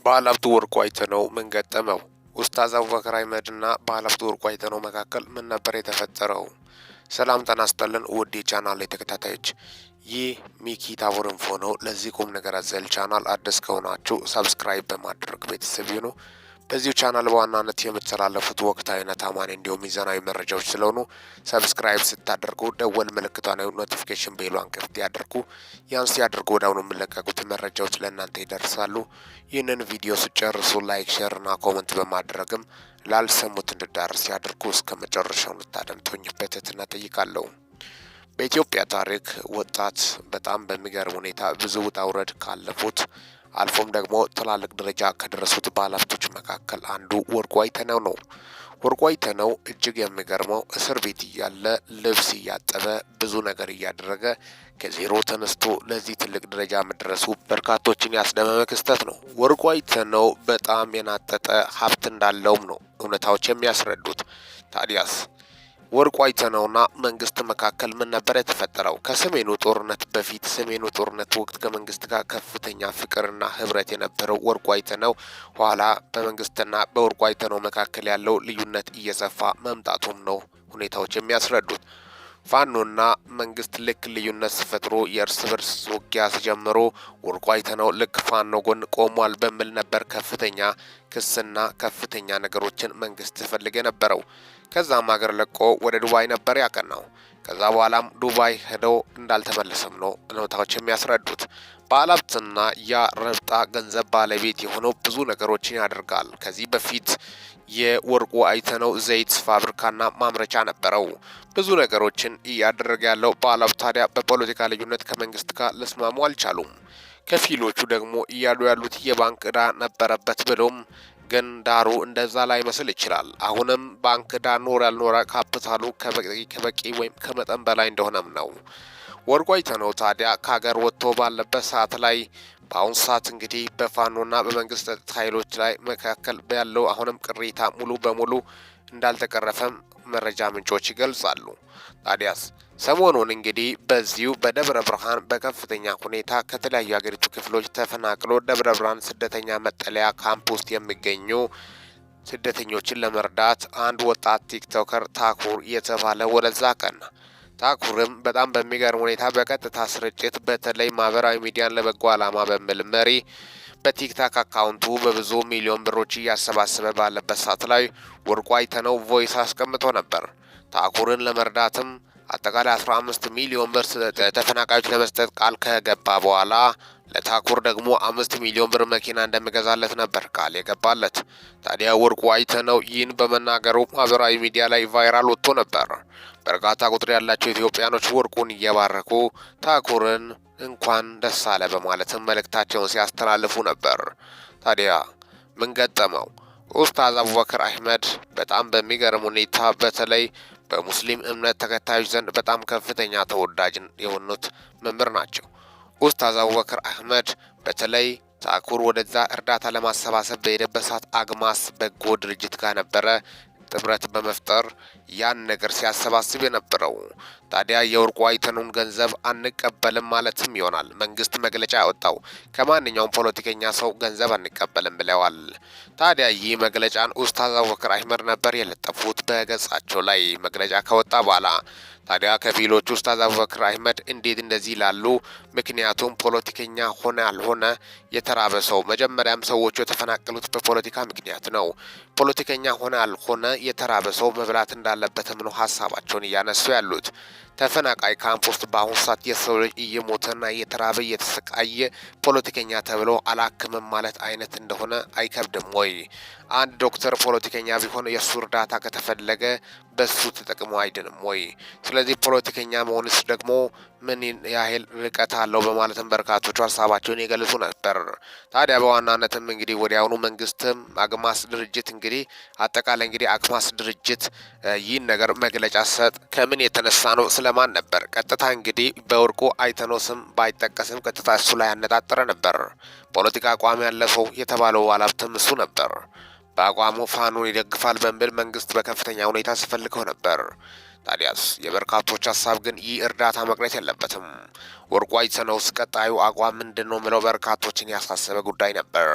ባለሀብቱ ወርቁ አይተነው ምን ገጠመው? ኡስታዝ አቡበከር አህመድና ባለሀብቱ ወርቁ አይተነው መካከል ምን ነበር የተፈጠረው? ሰላም ጤና ይስጥልን ውድ የቻናሌ ተከታታዮች፣ ይህ ሚኪ ታቦር ኢንፎ ነው። ለዚህ ቁም ነገር አዘል ቻናል አዲስ ከሆናችሁ ሰብስክራይብ በማድረግ ቤተሰብ ይሁኑ። በዚሁ ቻናል በዋናነት የምትተላለፉት ወቅታዊና ታማኝ እንዲሁም ሚዛናዊ መረጃዎች ስለሆኑ ሰብስክራይብ ስታደርጉ ደወል ምልክቷን ኖቲፊኬሽን ቤሏን ክፍት ያድርጉ። ያን ሲያደርጉ ወዲያውኑ የሚለቀቁት መረጃዎች ለእናንተ ይደርሳሉ። ይህንን ቪዲዮ ስጨርሱ ላይክ፣ ሼር እና ኮመንት በማድረግም ላልሰሙት እንዲዳረስ ያድርጉ። እስከ መጨረሻው እንድታደምጡኝ በትህትና እጠይቃለሁ። በኢትዮጵያ ታሪክ ወጣት በጣም በሚገርም ሁኔታ ብዙ ውጣ ውረድ ካለፉት አልፎም ደግሞ ትላልቅ ደረጃ ከደረሱት ባለሀብቶች መካከል አንዱ ወርቁ አይተነው ነው። ወርቁ አይተነው እጅግ የሚገርመው እስር ቤት እያለ ልብስ እያጠበ ብዙ ነገር እያደረገ ከዜሮ ተነስቶ ለዚህ ትልቅ ደረጃ መድረሱ በርካቶችን ያስደመመ ክስተት ነው። ወርቁ አይተነው በጣም የናጠጠ ሀብት እንዳለውም ነው እውነታዎች የሚያስረዱት። ታዲያስ ወርቁ አይተነውና መንግስት መካከል ምን ነበር የተፈጠረው? ከሰሜኑ ጦርነት በፊት ሰሜኑ ጦርነት ወቅት ከመንግስት ጋር ከፍተኛ ፍቅርና ህብረት የነበረው ወርቁ አይተነው ኋላ በመንግስትና በወርቁ አይተነው መካከል ያለው ልዩነት እየሰፋ መምጣቱም ነው ሁኔታዎች የሚያስረዱት። ፋኖና መንግስት ልክ ልዩነት ሲፈጥሩ የእርስ በርስ ውጊያ ሲጀምሩ ወርቁ አይተነው ልክ ፋኖ ጎን ቆሟል በሚል ነበር ከፍተኛ ክስና ከፍተኛ ነገሮችን መንግስት ፈልግ የነበረው። ከዛም ሀገር ለቆ ወደ ዱባይ ነበር ያቀናው። ከዛ በኋላም ዱባይ ሄደው እንዳልተመለሰም ነው እውነታዎች የሚያስረዱት። ባለሀብትና ያ ረብጣ ገንዘብ ባለቤት የሆነው ብዙ ነገሮችን ያደርጋል። ከዚህ በፊት የወርቁ አይተነው ዘይት ፋብሪካና ማምረቻ ነበረው። ብዙ ነገሮችን እያደረገ ያለው ባለሀብት ታዲያ በፖለቲካ ልዩነት ከመንግስት ጋር ሊስማሙ አልቻሉም። ከፊሎቹ ደግሞ እያሉ ያሉት የባንክ ዕዳ ነበረበት ብሎም ግን ዳሩ እንደዛ ላይ መስል ይችላል። አሁንም ባንክ ዕዳ ኖር ያልኖረ ካፒታሉ ከበቂ ወይም ከመጠን በላይ እንደሆነም ነው። ወርቁ አይተነው ታዲያ ከሀገር ወጥቶ ባለበት ሰዓት ላይ በአሁኑ ሰዓት እንግዲህ በፋኖና በመንግስት ኃይሎች ላይ መካከል ያለው አሁንም ቅሬታ ሙሉ በሙሉ እንዳልተቀረፈም መረጃ ምንጮች ይገልጻሉ። ታዲያስ ሰሞኑን እንግዲህ በዚሁ በደብረ ብርሃን በከፍተኛ ሁኔታ ከተለያዩ የሀገሪቱ ክፍሎች ተፈናቅሎ ደብረ ብርሃን ስደተኛ መጠለያ ካምፕ ውስጥ የሚገኙ ስደተኞችን ለመርዳት አንድ ወጣት ቲክቶከር ታኩር የተባለ ወደዛ ቀና። ታኩርም በጣም በሚገርም ሁኔታ በቀጥታ ስርጭት በተለይ ማህበራዊ ሚዲያን ለበጎ ዓላማ በሚል መሪ በቲክታክ አካውንቱ በብዙ ሚሊዮን ብሮች እያሰባሰበ ባለበት ሰዓት ላይ ወርቁ አይተነው ቮይስ አስቀምጦ ነበር። ታኩርን ለመርዳትም አጠቃላይ 15 ሚሊዮን ብር ተፈናቃዮች ለመስጠት ቃል ከገባ በኋላ ለታኩር ደግሞ 5 ሚሊዮን ብር መኪና እንደሚገዛለት ነበር ቃል የገባለት። ታዲያ ወርቁ አይተነው ይህን በመናገሩ ማህበራዊ ሚዲያ ላይ ቫይራል ወጥቶ ነበር። በርካታ ቁጥር ያላቸው ኢትዮጵያኖች ወርቁን እየባረኩ ታኩርን እንኳን ደስ አለ በማለትም መልእክታቸውን ሲያስተላልፉ ነበር። ታዲያ ምን ገጠመው? ኡስታዝ አቡበከር አህመድ በጣም በሚገርም ሁኔታ በተለይ በሙስሊም እምነት ተከታዮች ዘንድ በጣም ከፍተኛ ተወዳጅ የሆኑት መምህር ናቸው። ኡስታዝ አቡበከር አህመድ በተለይ ታኩር ወደዛ እርዳታ ለማሰባሰብ በሄደበት ሰዓት አግማስ በጎ ድርጅት ጋር ነበረ ጥምረት በመፍጠር ያን ነገር ሲያሰባስብ የነበረው። ታዲያ የወርቁ አይተነውን ገንዘብ አንቀበልም ማለትም ይሆናል መንግስት መግለጫ ያወጣው። ከማንኛውም ፖለቲከኛ ሰው ገንዘብ አንቀበልም ብለዋል። ታዲያ ይህ መግለጫን ኡስታዝ አቡበከር አህመድ ነበር የለጠፉት በገጻቸው ላይ መግለጫ ከወጣ በኋላ። ታዲያ ከፊሎቹ ኡስታዝ አቡበከር አህመድ እንዴት እንደዚህ ላሉ? ምክንያቱም ፖለቲከኛ ሆነ ያልሆነ የተራበ ሰው መጀመሪያም ሰዎቹ የተፈናቀሉት በፖለቲካ ምክንያት ነው። ፖለቲከኛ ሆነ ያልሆነ የተራበ ሰው መብላት እንዳለበትም ነው ሀሳባቸውን እያነሱ ያሉት። ተፈናቃይ ካምፕ ውስጥ በአሁኑ ሰዓት የሰው ልጅ እየሞተና እየተራበ እየተሰቃየ ፖለቲከኛ ተብሎ አላክምም ማለት አይነት እንደሆነ አይከብድም ወይ? አንድ ዶክተር ፖለቲከኛ ቢሆን የእሱ እርዳታ ከተፈለገ በሱ ተጠቅሞ አይድንም ወይ? ስለዚህ ፖለቲከኛ መሆንስ ደግሞ ምን ያህል ርቀት አለው? በማለትም በርካቶቹ ሀሳባቸውን የገለጹ ነበር። ታዲያ በዋናነትም እንግዲህ ወዲያውኑ መንግስትም አግማስ ድርጅት እንግዲህ አጠቃላይ እንግዲህ አግማስ ድርጅት ይህን ነገር መግለጫ ሰጥ ከምን የተነሳ ነው? ስለማን ነበር? ቀጥታ እንግዲህ በወርቁ አይተነው ስም ባይጠቀስም ቀጥታ እሱ ላይ ያነጣጠረ ነበር። ፖለቲካ አቋም ያለፈው የተባለው ባለሀብትም እሱ ነበር። በአቋሙ ፋኖን ይደግፋል በሚል መንግስት በከፍተኛ ሁኔታ ሲፈልገው ነበር። ታዲያስ የበርካቶች ሀሳብ ግን ይህ እርዳታ መቅረት የለበትም። ወርቁ አይተነውስ ቀጣዩ አቋም ምንድነው? ምለው በርካቶችን ያሳሰበ ጉዳይ ነበር።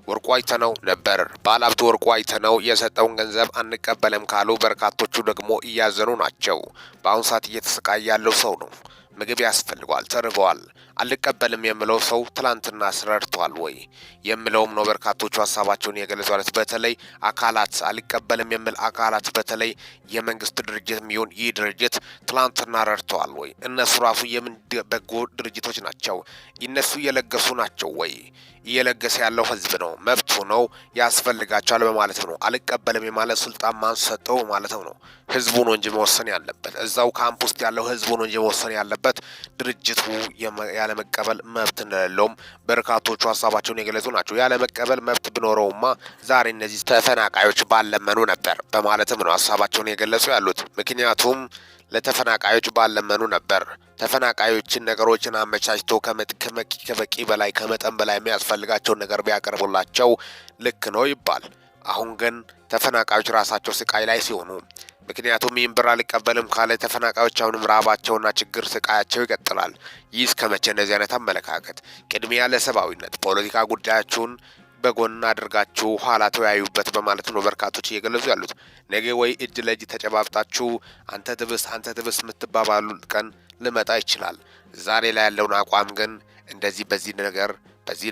ወርቁ አይተነው ነበር። ባለሀብቱ ወርቁ አይተነው የሰጠውን ገንዘብ አንቀበልም ካሉ በርካቶቹ ደግሞ እያዘኑ ናቸው። በአሁኑ ሰዓት እየተሰቃየ ያለው ሰው ነው። ምግብ ያስፈልገዋል፣ ተርበዋል። አልቀበልም የሚለው ሰው ትላንትና አስረድቷል ወይ የሚለውም ነው በርካቶቹ ሀሳባቸውን የገለጹት። በተለይ አካላት አልቀበልም የሚል አካላት በተለይ የመንግስት ድርጅት የሚሆን ይህ ድርጅት ትላንትና ረድተዋል ወይ? እነሱ ራሱ የምን በጎ ድርጅቶች ናቸው? እነሱ እየለገሱ ናቸው ወይ? እየለገሰ ያለው ህዝብ ነው፣ መብቱ ነው፣ ያስፈልጋቸዋል በማለት ነው። አልቀበልም የማለት ስልጣን ማን ሰጠው ማለት ነው? ህዝቡ ነው እንጂ መወሰን ያለበት። እዛው ካምፕ ውስጥ ያለው ህዝቡ ነው እንጂ መወሰን ያለበት ድርጅቱ ያለመቀበል መብት እንደሌለውም በርካቶቹ ሀሳባቸውን የገለጹ ናቸው። ያለመቀበል መብት ቢኖረውማ ዛሬ እነዚህ ተፈናቃዮች ባለመኑ ነበር በማለትም ነው ሀሳባቸውን የገለጹ ያሉት። ምክንያቱም ለተፈናቃዮች ባለመኑ ነበር። ተፈናቃዮችን ነገሮችን አመቻችቶ ከበቂ በላይ ከመጠን በላይ የሚያስፈልጋቸውን ነገር ቢያቀርቡላቸው ልክ ነው ይባል። አሁን ግን ተፈናቃዮች ራሳቸው ስቃይ ላይ ሲሆኑ፣ ምክንያቱም ይህን ብር አልቀበልም ካለ ተፈናቃዮች አሁንም ረሃባቸውና ችግር ስቃያቸው ይቀጥላል። ይህ እስከ መቼ እንደዚህ አይነት አመለካከት? ቅድሚያ ለሰብአዊነት፣ ፖለቲካ ጉዳያችሁን በጎን አድርጋችሁ ኋላ ተወያዩበት በማለት ነው በርካቶች እየገለጹ ያሉት። ነገ ወይ እጅ ለእጅ ተጨባብጣችሁ አንተ ትብስ የምትባባሉ ቀን ሊመጣ ይችላል። ዛሬ ላይ ያለውን አቋም ግን እንደዚህ በዚህ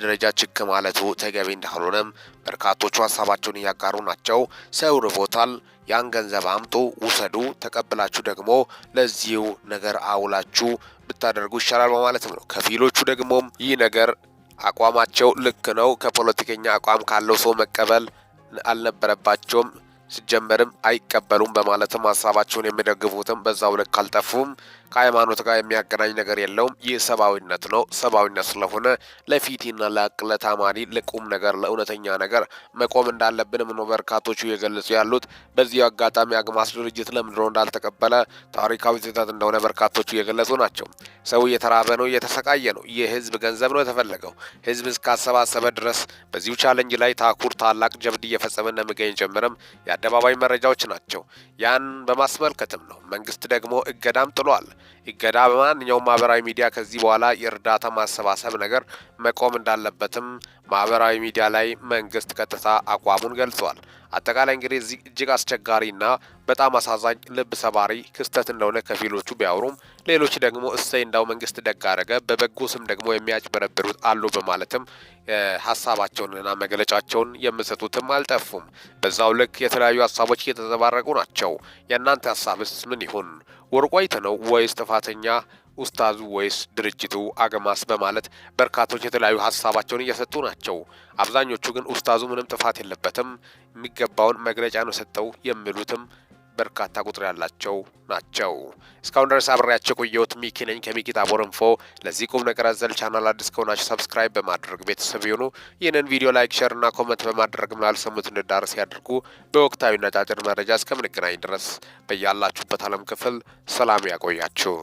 ደረጃ ችክ ማለቱ ተገቢ እንዳልሆነም በርካቶቹ ሀሳባቸውን እያጋሩ ናቸው። ሰው ርቦታል፣ ያን ገንዘብ አምጡ፣ ውሰዱ፣ ተቀብላችሁ ደግሞ ለዚሁ ነገር አውላችሁ ብታደርጉ ይሻላል በማለት ነው። ከፊሎቹ ደግሞም ይህ ነገር አቋማቸው ልክ ነው፣ ከፖለቲከኛ አቋም ካለው ሰው መቀበል አልነበረባቸውም፣ ሲጀመርም አይቀበሉም በማለትም ሀሳባቸውን የሚደግፉትም በዛው ልክ አልጠፉም። ከሃይማኖት ጋር የሚያገናኝ ነገር የለውም። ይህ ሰብአዊነት ነው። ሰብአዊነት ስለሆነ ለፊትና ለታማኒ ለቁም ነገር ለእውነተኛ ነገር መቆም እንዳለብንም ነው በርካቶቹ እየገለጹ ያሉት። በዚህ አጋጣሚ አግማስ ድርጅት ለምንድነው እንዳልተቀበለ ታሪካዊ ስህተት እንደሆነ በርካቶቹ እየገለጹ ናቸው። ሰው እየተራበ ነው፣ እየተሰቃየ ነው። የህዝብ ገንዘብ ነው የተፈለገው። ህዝብ እስካሰባሰበ ድረስ በዚሁ ቻለንጅ ላይ ታኩር ታላቅ ጀብድ እየፈጸመ እንደሚገኝ ጀምረም የአደባባይ መረጃዎች ናቸው። ያን በማስመልከትም ነው መንግስት ደግሞ እገዳም ጥሏል። እገዳ በማንኛውም ማህበራዊ ሚዲያ ከዚህ በኋላ የእርዳታ ማሰባሰብ ነገር መቆም እንዳለበትም ማህበራዊ ሚዲያ ላይ መንግስት ቀጥታ አቋሙን ገልጿል። አጠቃላይ እንግዲህ እዚህ እጅግ አስቸጋሪና በጣም አሳዛኝ ልብ ሰባሪ ክስተት እንደሆነ ከፊሎቹ ቢያወሩም ሌሎች ደግሞ እሰይ እንዳው መንግስት ደግ አደረገ፣ በበጎ ስም ደግሞ የሚያጭበረብሩት አሉ በማለትም ሀሳባቸውንና መግለጫቸውን የሚሰጡትም አልጠፉም። በዛው ልክ የተለያዩ ሀሳቦች እየተዘባረቁ ናቸው። የእናንተ ሀሳብስ ምን ይሁን? ወርቁ አይተነው ወይስ ጥፋተኛ ኡስታዙ ወይስ ድርጅቱ አገማስ በማለት በርካቶች የተለያዩ ሀሳባቸውን እየሰጡ ናቸው። አብዛኞቹ ግን ኡስታዙ ምንም ጥፋት የለበትም፣ የሚገባውን መግለጫ ነው ሰጠው የሚሉትም በርካታ ቁጥር ያላቸው ናቸው። እስካሁን ድረስ አብሬያቸው ቆየሁት። ሚኪ ነኝ ከሚኪ ታቦር ኢንፎ። ለዚህ ቁም ነገር አዘል ቻናል አዲስ ከሆናችሁ ሰብስክራይብ በማድረግ ቤተሰብ ይሁኑ። ይህንን ቪዲዮ ላይክ፣ ሼር እና ኮሜንት በማድረግ ላልሰሙት እንዲዳረስ ያድርጉ። በወቅታዊና አጫጭር መረጃ እስከምንገናኝ ድረስ በያላችሁበት ዓለም ክፍል ሰላም ያቆያችሁ።